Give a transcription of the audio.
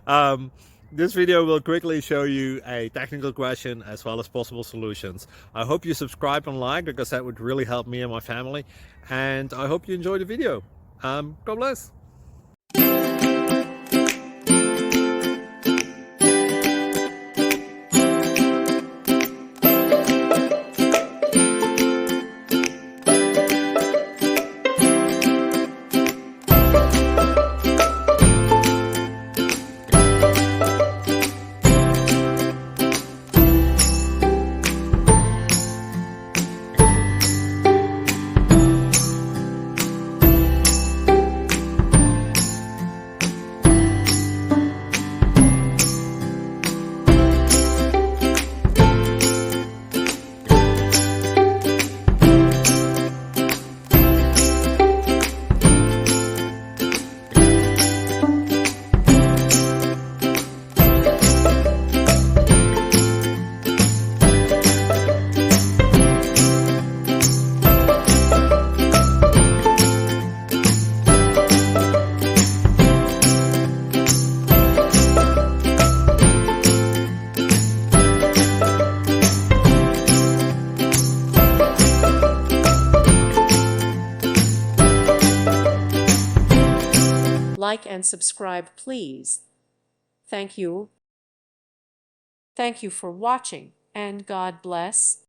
um, this video will quickly show you a technical question as well as possible solutions. I hope you subscribe and like because that would really help me and my family. And I hope you enjoy the video. God bless. Like and subscribe, please. Thank you. Thank you for watching, and God bless.